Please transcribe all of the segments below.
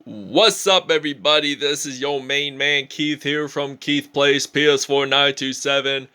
What's up, everybody? This is your main man Keith here from Keith Plays PS4 927.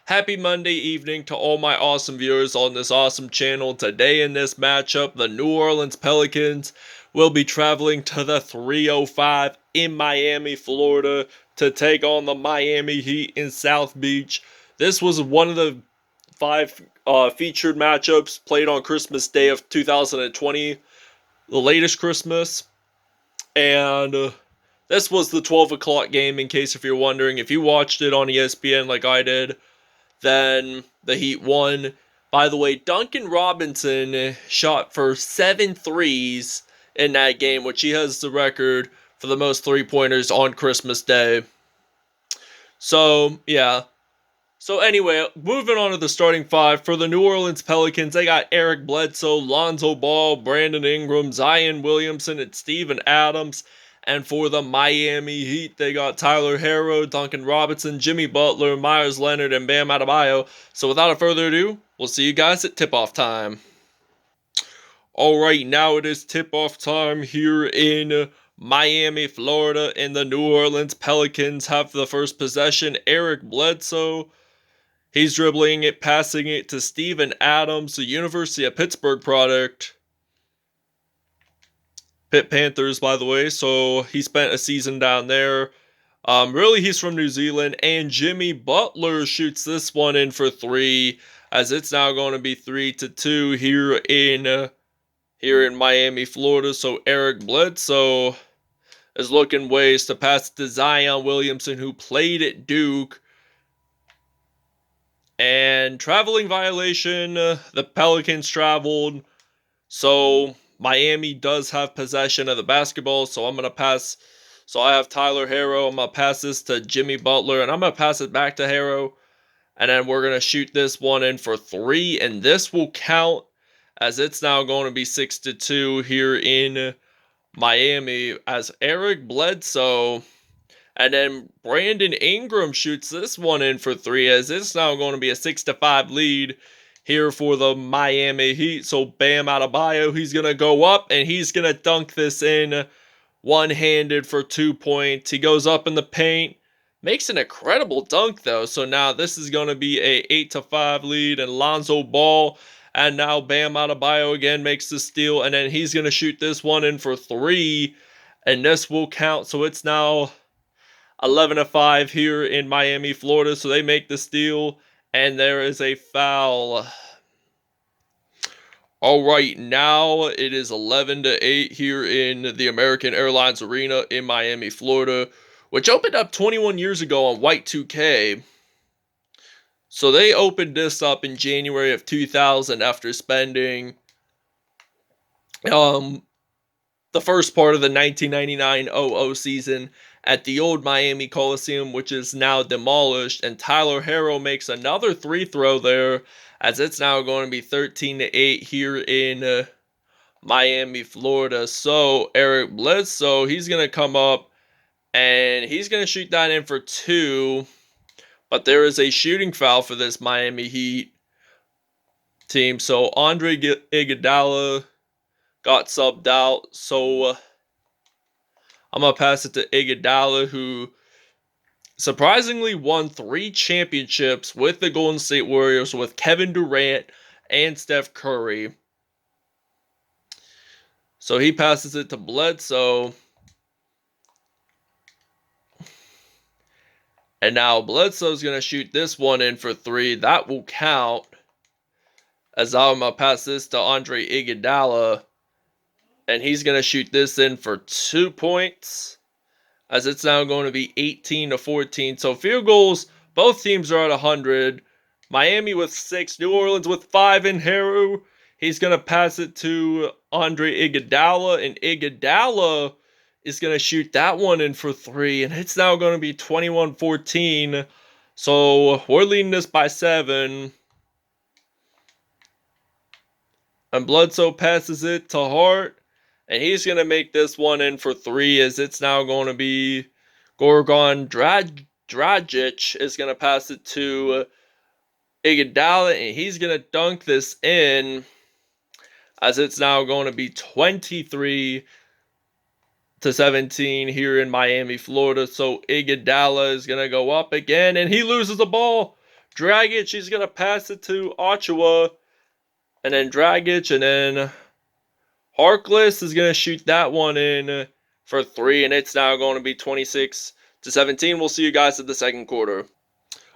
Happy Monday evening to all my awesome viewers on this awesome channel. Today in this matchup, the New Orleans Pelicans will be traveling to the 305 in Miami, Florida to take on the Miami Heat in South Beach. This was one of the 5 featured matchups played on Christmas Day of 2020, the latest Christmas. And this was the 12 o'clock game, in case if you're wondering. If you watched it on ESPN like I did, then the Heat won. By the way, Duncan Robinson shot for 7 threes in that game, which he has the record for the most three-pointers on Christmas Day. So, yeah. So anyway, moving on to the starting 5. For the New Orleans Pelicans, they got Eric Bledsoe, Lonzo Ball, Brandon Ingram, Zion Williamson, and Steven Adams. And for the Miami Heat, they got Tyler Herro, Duncan Robinson, Jimmy Butler, Myers Leonard, and Bam Adebayo. So without further ado, we'll see you guys at tip-off time. Alright, now it is tip-off time here in Miami, Florida, and the New Orleans Pelicans have the first possession. Eric Bledsoe, he's dribbling it, passing it to Steven Adams, the University of Pittsburgh product. Pitt Panthers, by the way, so he spent a season down there. Really, he's from New Zealand, and Jimmy Butler shoots this one in for 3, as it's now going to be 3-2 here in Miami, Florida. So Eric Bledsoe is looking ways to pass to Zion Williamson, who played at Duke. And traveling violation, the Pelicans traveled, so Miami does have possession of the basketball, so I'm going to pass. So I have Tyler Herro. I'm going to pass this to Jimmy Butler, and I'm going to pass it back to Herro. And then we're going to shoot this one in for 3, and this will count, as it's now going to be 6-2 here in Miami, as Eric Bledsoe. And then Brandon Ingram shoots this one in for 3, as it's now going to be a 6-5 lead here for the Miami Heat. So Bam Adebayo, he's going to go up and he's going to dunk this in one-handed for 2 points. He goes up in the paint, makes an incredible dunk though. So now this is going to be a 8-5 lead, and Lonzo Ball, and now Bam Adebayo again makes the steal, and then he's going to shoot this one in for 3, and this will count. So it's now 11-5 here in Miami, Florida. So they make the steal, and there is a foul. Alright, now it is 11-8 here in the American Airlines Arena in Miami, Florida, which opened up 21 years ago on White 2K. So they opened this up in January of 2000 after spending the first part of the 1999-00 season at the old Miami Coliseum, which is now demolished, and Tyler Herro makes another 3-throw there, as it's now going to be 13-8 here in Miami, Florida. So Eric Bledsoe, he's going to come up, and he's going to shoot that in for 2, but there is a shooting foul for this Miami Heat team. So Andre Iguodala got subbed out, so I'm going to pass it to Iguodala, who surprisingly won 3 championships with the Golden State Warriors with Kevin Durant and Steph Curry. So he passes it to Bledsoe. And now Bledsoe's going to shoot this one in for 3. That will count, as I'm going to pass this to Andre Iguodala. And he's going to shoot this in for 2 points, as it's now going to be 18-14. So field goals, both teams are at 100. Miami with 6, New Orleans with 5 in Herro. He's going to pass it to Andre Iguodala, and Iguodala is going to shoot that one in for 3. And it's now going to be 21-14. So we're leading this by 7. And Bledsoe passes it to Hart. And he's going to make this one in for 3, as it's now going to be Goran Dragic is going to pass it to Iguodala, and he's going to dunk this in, as it's now going to be 23 to 17 here in Miami, Florida. So Iguodala is going to go up again, and he loses the ball. Dragic, he's going to pass it to Ochoa, and then Dragic, and then Harkless is going to shoot that one in for 3, and it's now going to be 26 to 17. We'll see you guys at the second quarter.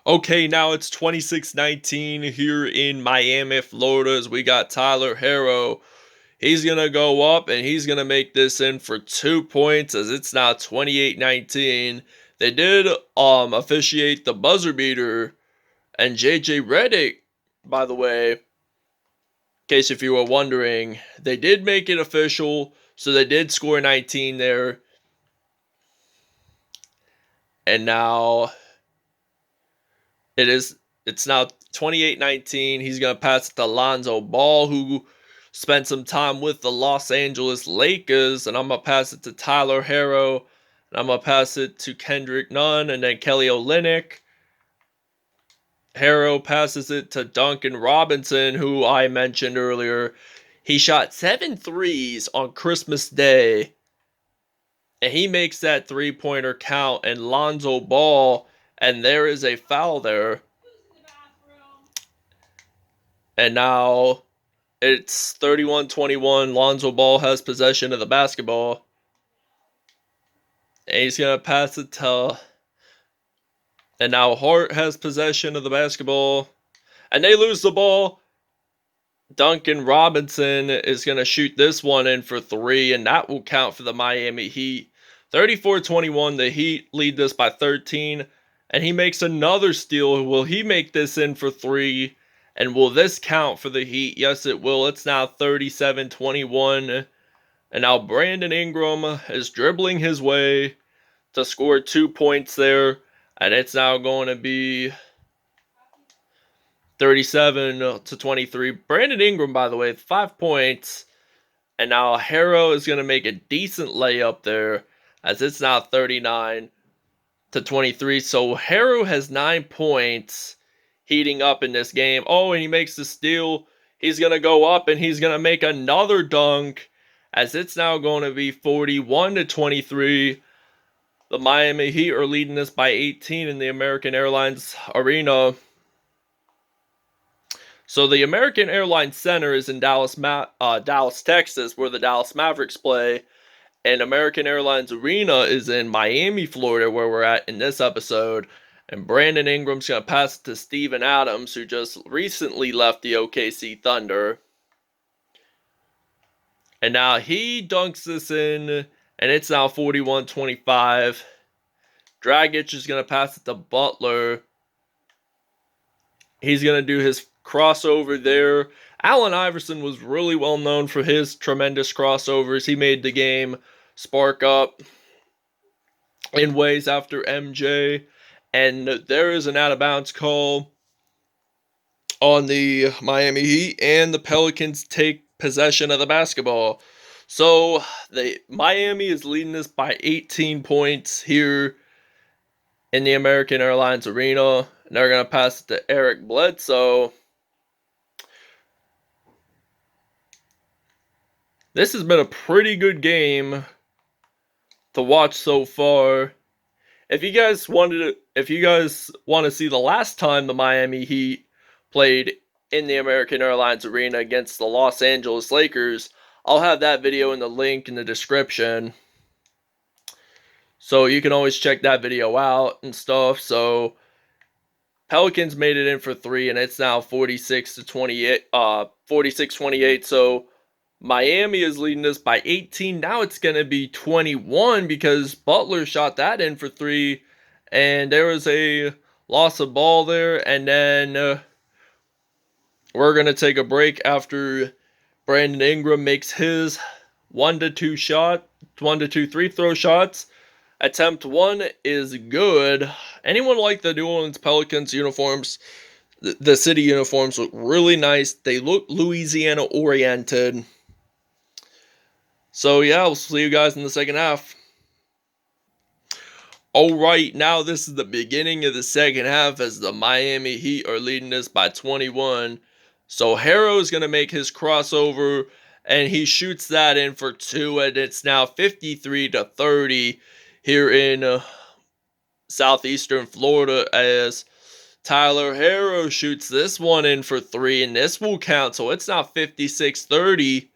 Okay, now it's 26-19 here in Miami, Florida, as we got Tyler Herro. He's going to go up, and he's going to make this in for 2 points, as it's now 28-19. They did officiate the buzzer beater, and JJ Redick, by the way, in case if you were wondering, they did make it official, so they did score 19 there. And now it's now 28-19. He's going to pass it to Lonzo Ball, who spent some time with the Los Angeles Lakers, and I'm going to pass it to Tyler Herro, and I'm going to pass it to Kendrick Nunn, and then Kelly Olynik. Herro passes it to Duncan Robinson, who I mentioned earlier. He shot 7 threes on Christmas Day, and he makes that three-pointer count, and Lonzo Ball, and there is a foul there. And now it's 31-21. Lonzo Ball has possession of the basketball. And he's going to pass it to... And now Hart has possession of the basketball. And they lose the ball. Duncan Robinson is going to shoot this one in for 3. And that will count for the Miami Heat. 34-21. The Heat lead this by 13. And he makes another steal. Will he make this in for 3? And will this count for the Heat? Yes, it will. It's now 37-21. And now Brandon Ingram is dribbling his way to score 2 points there. And it's now going to be 37-23. Brandon Ingram, by the way, 5 points. And now Herro is going to make a decent layup there, as it's now 39-23. So Herro has 9 points heating up in this game. Oh, and he makes the steal. He's going to go up, and he's going to make another dunk, as it's now going to be 41-23. The Miami Heat are leading this by 18 in the American Airlines Arena. So the American Airlines Center is in Dallas, Texas, where the Dallas Mavericks play. And American Airlines Arena is in Miami, Florida, where we're at in this episode. And Brandon Ingram's going to pass it to Steven Adams, who just recently left the OKC Thunder. And now he dunks this in, and it's now 41-25. Dragic is going to pass it to Butler. He's going to do his crossover there. Allen Iverson was really well known for his tremendous crossovers. He made the game spark up in ways after MJ. And there is an out-of-bounds call on the Miami Heat, and the Pelicans take possession of the basketball. So Miami is leading this by 18 points here in the American Airlines Arena. And they're going to pass it to Eric Bledsoe. This has been a pretty good game to watch so far. If you guys want to see the last time the Miami Heat played in the American Airlines Arena against the Los Angeles Lakers, I'll have that video in the link in the description. So you can always check that video out and stuff. So Pelicans made it in for 3, and it's now 46-28. So Miami is leading this by 18. Now it's going to be 21 because Butler shot that in for 3. And there was a loss of ball there. And then we're going to take a break after Brandon Ingram makes his 1-2 free throw shots. Attempt 1 is good. Anyone like the New Orleans Pelicans uniforms? The city uniforms look really nice. They look Louisiana oriented. So yeah, we'll see you guys in the second half. Alright, now this is the beginning of the second half as the Miami Heat are leading this by 21. So Herro is going to make his crossover, and he shoots that in for 2, and it's now 53-30 here in southeastern Florida as Tyler Herro shoots this one in for 3, and this will count, so it's now 56-30.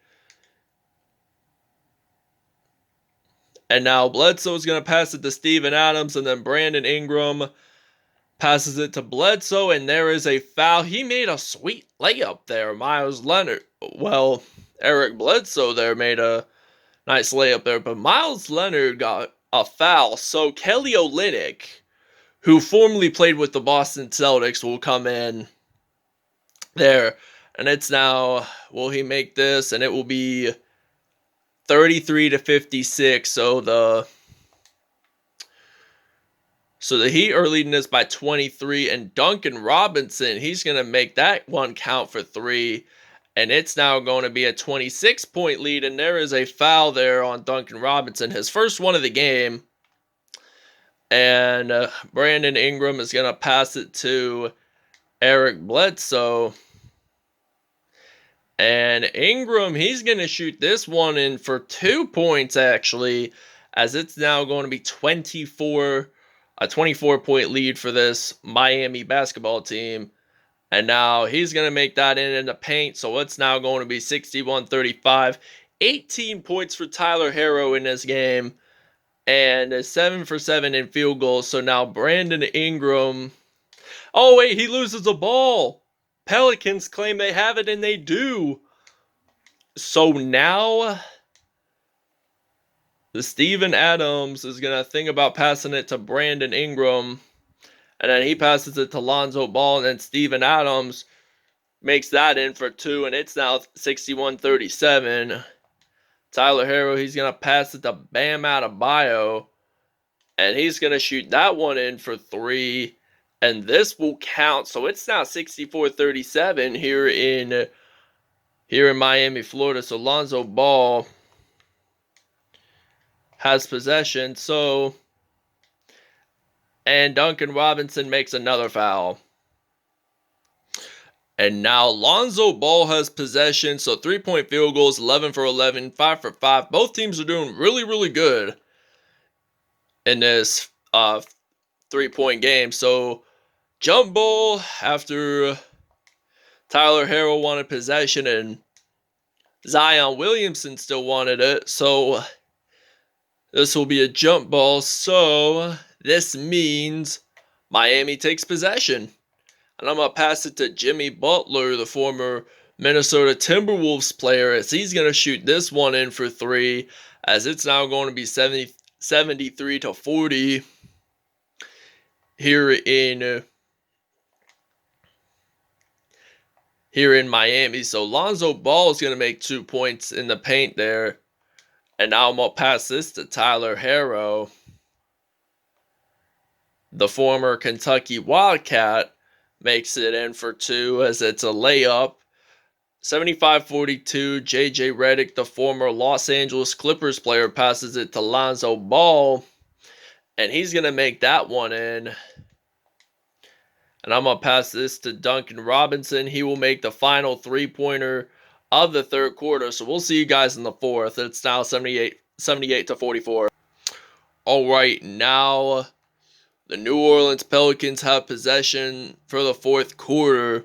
And now Bledsoe's going to pass it to Steven Adams, and then Brandon Ingram passes it to Bledsoe, and there is a foul. He made a sweet layup there, Eric Bledsoe there made a nice layup there, but Miles Leonard got a foul. So Kelly Olynik, who formerly played with the Boston Celtics, will come in there. And it's now, will he make this? And it will be 33-56. So the Heat are leading this by 23. And Duncan Robinson, he's going to make that one count for 3. And it's now going to be a 26-point lead. And there is a foul there on Duncan Robinson, his first one of the game. And Brandon Ingram is going to pass it to Eric Bledsoe. And Ingram, he's going to shoot this one in for 2 points, actually, as it's now going to be a 24-point lead for this Miami basketball team. And now he's going to make that in the paint, so it's now going to be 61-35. 18 points for Tyler Herro in this game, and 7 for 7 in field goals. So now Brandon Ingram... Oh, wait, he loses the ball. Pelicans claim they have it, and they do. So now the Steven Adams is going to think about passing it to Brandon Ingram. And then he passes it to Lonzo Ball, and then Steven Adams makes that in for 2, and it's now 61-37. Tyler Herro, he's going to pass it to Bam Adebayo, and he's going to shoot that one in for 3, and this will count. So it's now 64-37 here in Miami, Florida. So Lonzo Ball has possession. And Duncan Robinson makes another foul. And now Lonzo Ball has possession. So 3-point field goals, 11 for 11, 5 for 5. Both teams are doing really, really good in this 3-point game. So jump ball after Tyler Herro wanted possession and Zion Williamson still wanted it. So this will be a jump ball. So this means Miami takes possession. And I'm going to pass it to Jimmy Butler, the former Minnesota Timberwolves player, as he's going to shoot this one in for 3, as it's now going to be 73-40 here in Miami. So Lonzo Ball is going to make 2 points in the paint there. And now I'm going to pass this to Tyler Herro, the former Kentucky Wildcat, makes it in for 2 as it's a layup. 75-42, J.J. Redick, the former Los Angeles Clippers player, passes it to Lonzo Ball, and he's going to make that one in. And I'm going to pass this to Duncan Robinson. He will make the final 3-pointer of the third quarter. So we'll see you guys in the fourth. It's now 78-44. All right, now the New Orleans Pelicans have possession for the fourth quarter.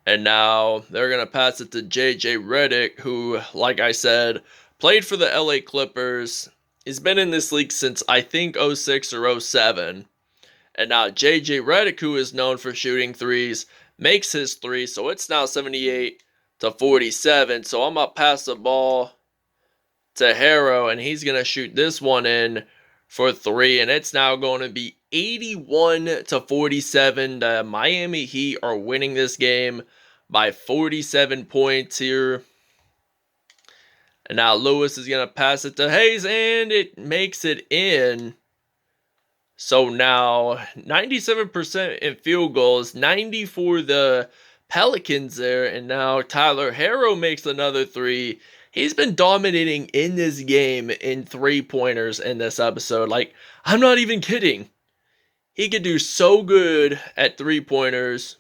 And now they're going to pass it to J.J. Redick, who, like I said, played for the LA Clippers. He's been in this league since, I think, 06 or 07. And now J.J. Redick, who is known for shooting threes, makes his 3. So it's now 78-47. So I'm going to pass the ball to Herro, and he's going to shoot this one in for 3. And it's now going to be 81-47. The Miami Heat are winning this game by 47 points here. And now Lewis is going to pass it to Hayes, and it makes it in. So now 97% in field goals, 90 for the Pelicans there. And now Tyler Herro makes another 3. He's been dominating in this game in 3-pointers in this episode. Like, I'm not even kidding. He could do so good at 3-pointers.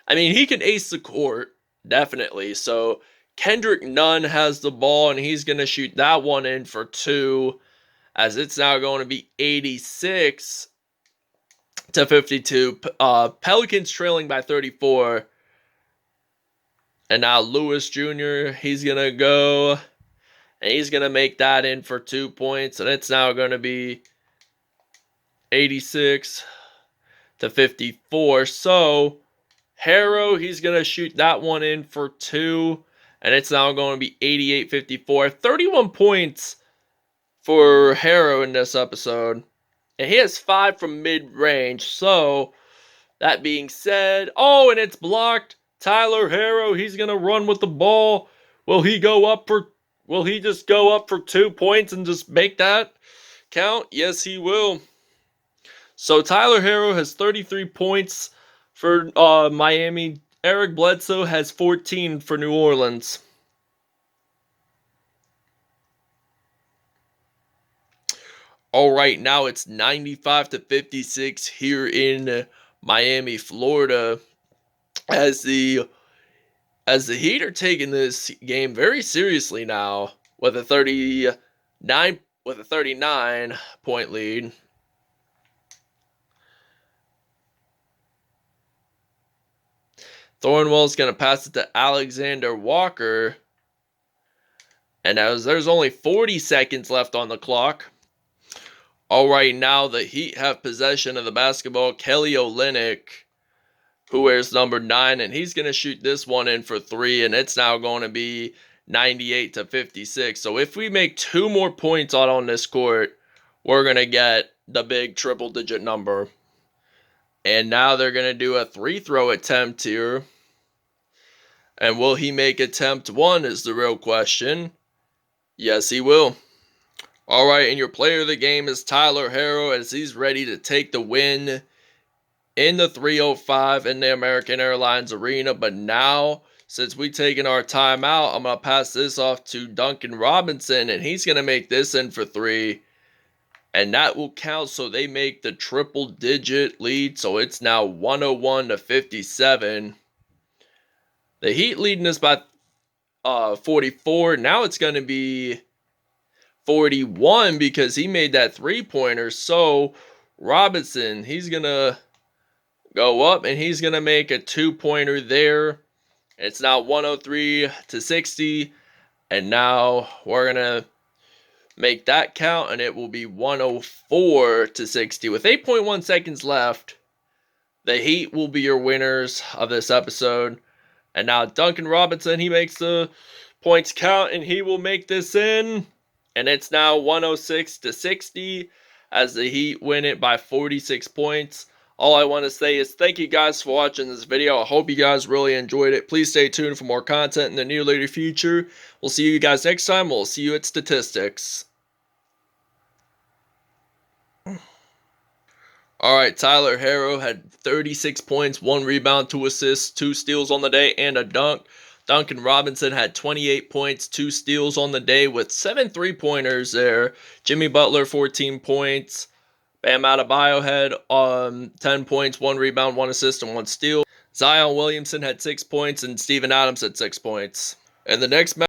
I mean, he can ace the court, definitely. So Kendrick Nunn has the ball, and he's going to shoot that one in for 2, as it's now going to be 86 to 52. Pelicans trailing by 34. And now Lewis Jr., he's going to go, and he's going to make that in for 2 points. And it's now going to be 86 to 54. So Herro, he's going to shoot that one in for 2. And it's now going to be 88-54. 31 points for Herro in this episode. And he has 5 from mid-range. So, that being said, oh, and it's blocked. Tyler Herro, he's going to run with the ball. Will he just go up for 2 points and just make that count? Yes, he will. So, Tyler Herro has 33 points for Miami. Eric Bledsoe has 14 for New Orleans. All right, now it's 95 to 56 here in Miami, Florida, as the Heat are taking this game very seriously now with a 39 point lead. Thornwell's going to pass it to Alexander Walker. And as there's only 40 seconds left on the clock. All right, now the Heat have possession of the basketball. Kelly Olynik, who wears number 9, and he's going to shoot this one in for 3, and it's now going to be 98 to 56. So if we make 2 more points out on this court, we're going to get the big triple-digit number. And now they're going to do a 3-throw attempt here. And will he make attempt 1 is the real question. Yes, he will. All right, and your player of the game is Tyler Herro, as he's ready to take the win in the 305 in the American Airlines Arena. But now, since we've taken our timeout, I'm going to pass this off to Duncan Robinson, and he's going to make this in for 3. And that will count, so they make the triple-digit lead. So it's now 101 to 57. The Heat leading us by 44. Now it's going to be 41 because he made that 3-pointer. So Robinson, he's going to go up and he's going to make a 2-pointer there. It's now 103 to 60. And now we're going to make that count, and it will be 104 to 60. With 8.1 seconds left, the Heat will be your winners of this episode. And now Duncan Robinson, he makes the points count, and he will make this in. And it's now 106 to 60 as the Heat win it by 46 points. All I want to say is thank you guys for watching this video. I hope you guys really enjoyed it. Please stay tuned for more content in the near later future. We'll see you guys next time. We'll see you at Statistics. Alright, Tyler Herro had 36 points, 1 rebound, 2 assists, 2 steals on the day, and a dunk. Duncan Robinson had 28 points, 2 steals on the day with 7 3-pointers there. Jimmy Butler, 14 points. Bam Adebayo had 10 points, 1 rebound, 1 assist, and 1 steal. Zion Williamson had 6 points, and Steven Adams had 6 points. And the next match